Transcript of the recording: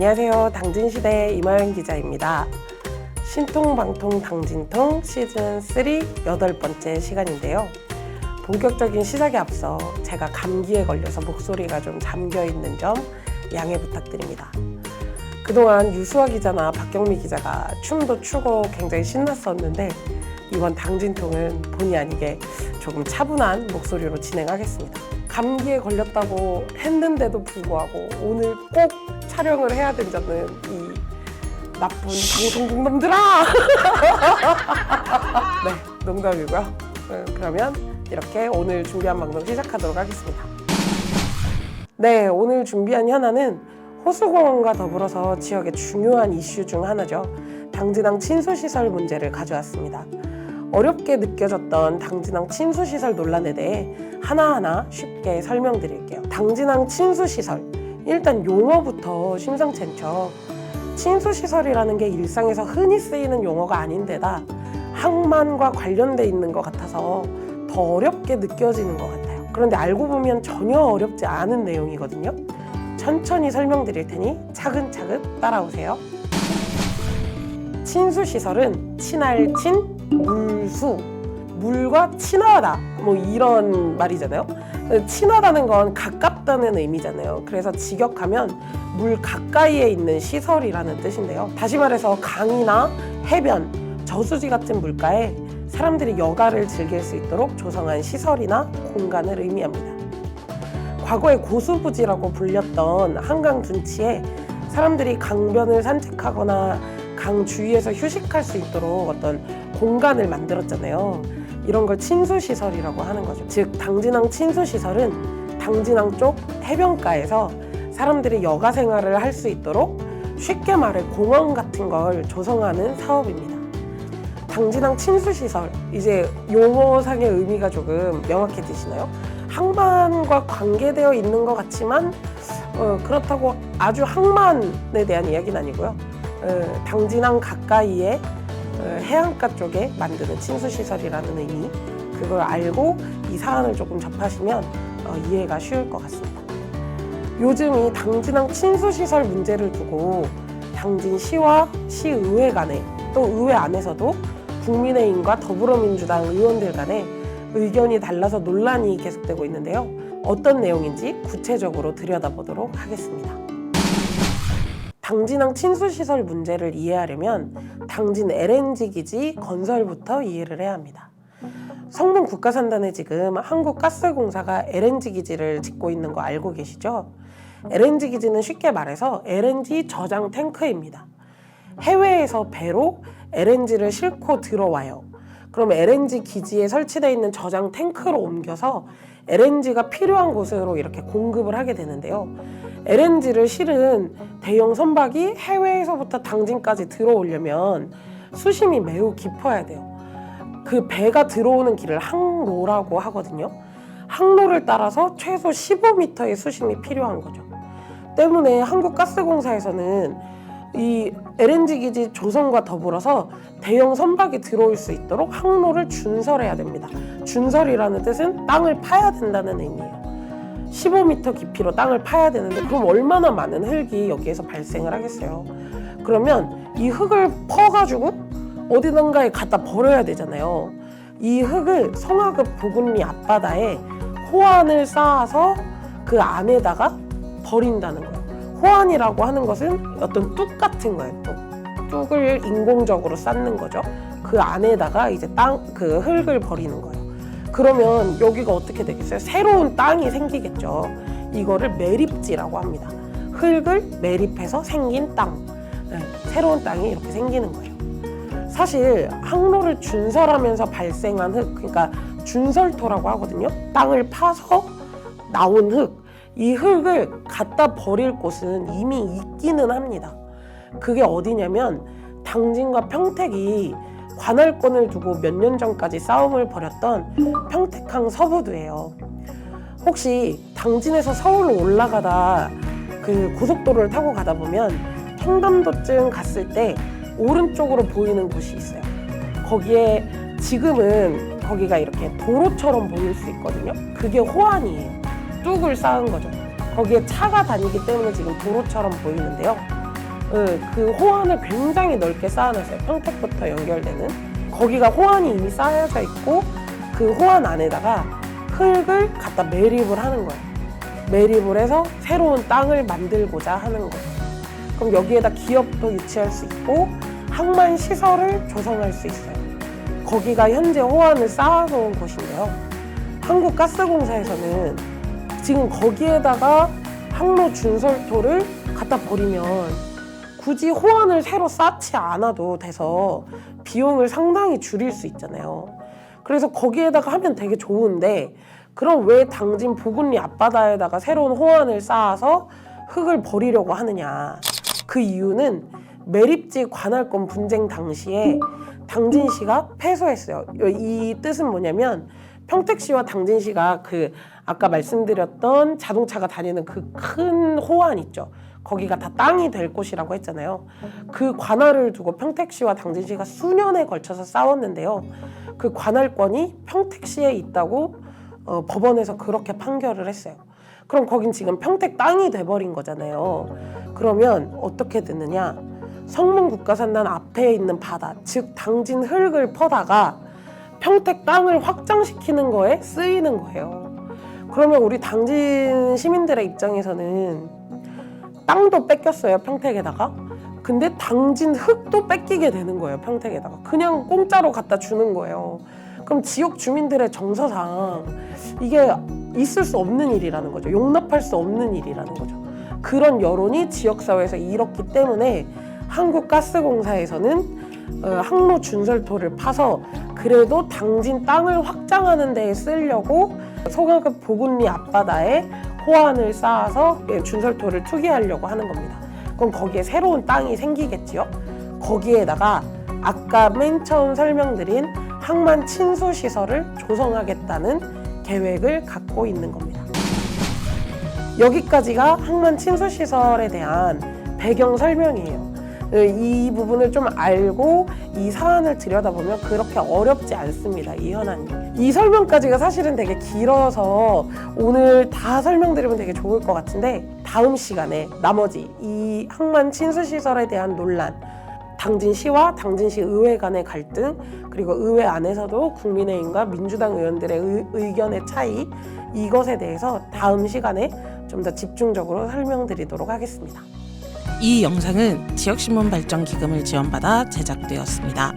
안녕하세요. 당진시대 이마연 기자입니다. 신통방통 당진통 시즌3 8번째 시간인데요. 본격적인 시작에 앞서 제가 감기에 걸려서 목소리가 좀 잠겨있는 점 양해 부탁드립니다. 그동안 유수아 기자나 박경미 기자가 춤도 추고 굉장히 신났었는데 이번 당진통은 본의 아니게 조금 차분한 목소리로 진행하겠습니다. 감기에 걸렸다고 했는데도 불구하고 오늘 꼭 촬영을 해야 된다는 이 나쁜 방송국 놈들아! 네, 농담이고요. 그러면 이렇게 오늘 준비한 방송 시작하도록 하겠습니다. 네, 오늘 준비한 현안은 호수공원과 더불어서 지역의 중요한 이슈 중 하나죠. 당진항 친수시설 문제를 가져왔습니다. 어렵게 느껴졌던 당진항 친수시설 논란에 대해 하나하나 쉽게 설명드릴게요. 당진항 친수시설, 일단 용어부터 심상치 않죠. 친수시설이라는 게 일상에서 흔히 쓰이는 용어가 아닌데다 항만과 관련돼 있는 것 같아서 더 어렵게 느껴지는 것 같아요. 그런데 알고 보면 전혀 어렵지 않은 내용이거든요. 천천히 설명드릴 테니 차근차근 따라오세요. 친수시설은 친할 친, 물수, 물과 친하다 뭐 이런 말이잖아요. 친하다는 건 가깝다는 의미잖아요. 그래서 직역하면 물 가까이에 있는 시설이라는 뜻인데요. 다시 말해서 강이나 해변, 저수지 같은 물가에 사람들이 여가를 즐길 수 있도록 조성한 시설이나 공간을 의미합니다. 과거에 고수부지라고 불렸던 한강 둔치에 사람들이 강변을 산책하거나 강 주위에서 휴식할 수 있도록 어떤 공간을 만들었잖아요. 이런 걸 친수시설이라고 하는 거죠. 즉 당진항 친수시설은 당진항 쪽 해변가에서 사람들이 여가 생활을 할 수 있도록 쉽게 말해 공원 같은 걸 조성하는 사업입니다. 당진항 친수시설, 이제 용어상의 의미가 조금 명확해지시나요? 항만과 관계되어 있는 것 같지만 그렇다고 아주 항만에 대한 이야기는 아니고요. 당진항 가까이에 해안가 쪽에 만드는 친수시설이라는 의미, 그걸 알고 이 사안을 조금 접하시면 이해가 쉬울 것 같습니다. 요즘 이 당진항 친수시설 문제를 두고 당진시와 시의회 간에 또 의회 안에서도 국민의힘과 더불어민주당 의원들 간에 의견이 달라서 논란이 계속되고 있는데요. 어떤 내용인지 구체적으로 들여다보도록 하겠습니다. 당진항 친수시설 문제를 이해하려면 당진 LNG 기지 건설부터 이해를 해야 합니다. 성분 국가산단에 지금 한국가스공사가 LNG 기지를 짓고 있는 거 알고 계시죠? LNG 기지는 쉽게 말해서 LNG 저장 탱크입니다. 해외에서 배로 LNG를 싣고 들어와요. 그럼 LNG 기지에 설치되어 있는 저장 탱크로 옮겨서 LNG가 필요한 곳으로 이렇게 공급을 하게 되는데요. LNG를 실은 대형 선박이 해외에서부터 당진까지 들어오려면 수심이 매우 깊어야 돼요. 그 배가 들어오는 길을 항로라고 하거든요. 항로를 따라서 최소 15m의 수심이 필요한 거죠. 때문에 한국가스공사에서는 이 LNG 기지 조성과 더불어서 대형 선박이 들어올 수 있도록 항로를 준설해야 됩니다. 준설이라는 뜻은 땅을 파야 된다는 의미예요. 15m 깊이로 땅을 파야 되는데 그럼 얼마나 많은 흙이 여기에서 발생을 하겠어요. 그러면 이 흙을 퍼가지고 어디든가에 갖다 버려야 되잖아요. 이 흙을 성화급 부근리 앞바다에 호안을 쌓아서 그 안에다가 버린다는 거예요. 호안이라고 하는 것은 어떤 뚝 같은 거예요. 뚝을 인공적으로 쌓는 거죠. 그 안에다가 이제 그 흙을 버리는 거예요. 그러면 여기가 어떻게 되겠어요? 새로운 땅이 생기겠죠. 이거를 매립지라고 합니다. 흙을 매립해서 생긴 땅. 네, 새로운 땅이 이렇게 생기는 거예요. 사실 항로를 준설하면서 발생한 흙, 그러니까 준설토라고 하거든요. 땅을 파서 나온 흙. 이 흙을 갖다 버릴 곳은 이미 있기는 합니다. 그게 어디냐면 당진과 평택이 관할권을 두고 몇 년 전까지 싸움을 벌였던 평택항 서부도예요. 혹시 당진에서 서울로 올라가다 그 고속도로를 타고 가다 보면 횡담도쯤 갔을 때 오른쪽으로 보이는 곳이 있어요. 거기에 지금은 거기가 이렇게 도로처럼 보일 수 있거든요. 그게 호안이에요. 뚝을 쌓은 거죠. 거기에 차가 다니기 때문에 지금 도로처럼 보이는데요. 그 호환을 굉장히 넓게 쌓아놨어요. 평택부터 연결되는. 거기가 호환이 이미 쌓여져 있고 그 호환 안에다가 흙을 갖다 매립을 하는 거예요. 매립을 해서 새로운 땅을 만들고자 하는 거예요. 그럼 여기에다 기업도 유치할 수 있고 항만 시설을 조성할 수 있어요. 거기가 현재 호환을 쌓아놓은 곳인데요. 한국가스공사에서는 지금 거기에다가 항로 준설토를 갖다 버리면 굳이 호환을 새로 쌓지 않아도 돼서 비용을 상당히 줄일 수 있잖아요. 그래서 거기에다가 하면 되게 좋은데 그럼 왜 당진 보군리 앞바다에다가 새로운 호환을 쌓아서 흙을 버리려고 하느냐. 그 이유는 매립지 관할권 분쟁 당시에 당진시가 패소했어요. 이 뜻은 뭐냐면 평택시와 당진시가 그 아까 말씀드렸던 자동차가 다니는 그 큰 호환 있죠. 거기가 다 땅이 될 곳이라고 했잖아요. 그 관할을 두고 평택시와 당진시가 수년에 걸쳐서 싸웠는데요. 그 관할권이 평택시에 있다고 법원에서 그렇게 판결을 했어요. 그럼 거긴 지금 평택 땅이 돼버린 거잖아요. 그러면 어떻게 되느냐. 성문국가산단 앞에 있는 바다, 즉 당진 흙을 퍼다가 평택 땅을 확장시키는 거에 쓰이는 거예요. 그러면 우리 당진 시민들의 입장에서는 땅도 뺏겼어요, 평택에다가. 근데 당진 흙도 뺏기게 되는 거예요, 평택에다가. 그냥 공짜로 갖다 주는 거예요. 그럼 지역 주민들의 정서상 이게 있을 수 없는 일이라는 거죠. 용납할 수 없는 일이라는 거죠. 그런 여론이 지역사회에서 일었기 때문에 한국가스공사에서는 항로 준설토를 파서 그래도 당진 땅을 확장하는 데에 쓰려고 소강급 보군리 앞바다에 호환을 쌓아서 준설토를 투기하려고 하는 겁니다. 그럼 거기에 새로운 땅이 생기겠지요. 거기에다가 아까 맨 처음 설명드린 항만 친수시설을 조성하겠다는 계획을 갖고 있는 겁니다. 여기까지가 항만 친수시설에 대한 배경 설명이에요. 이 부분을 좀 알고 이 사안을 들여다보면 그렇게 어렵지 않습니다. 이 현안이. 이 설명까지가 사실은 되게 길어서 오늘 다 설명드리면 되게 좋을 것 같은데 다음 시간에 나머지 이 항만 친수시설에 대한 논란, 당진시와 당진시 의회 간의 갈등, 그리고 의회 안에서도 국민의힘과 민주당 의원들의 의견의 차이, 이것에 대해서 다음 시간에 좀 더 집중적으로 설명드리도록 하겠습니다. 이 영상은 지역신문발전기금을 지원받아 제작되었습니다.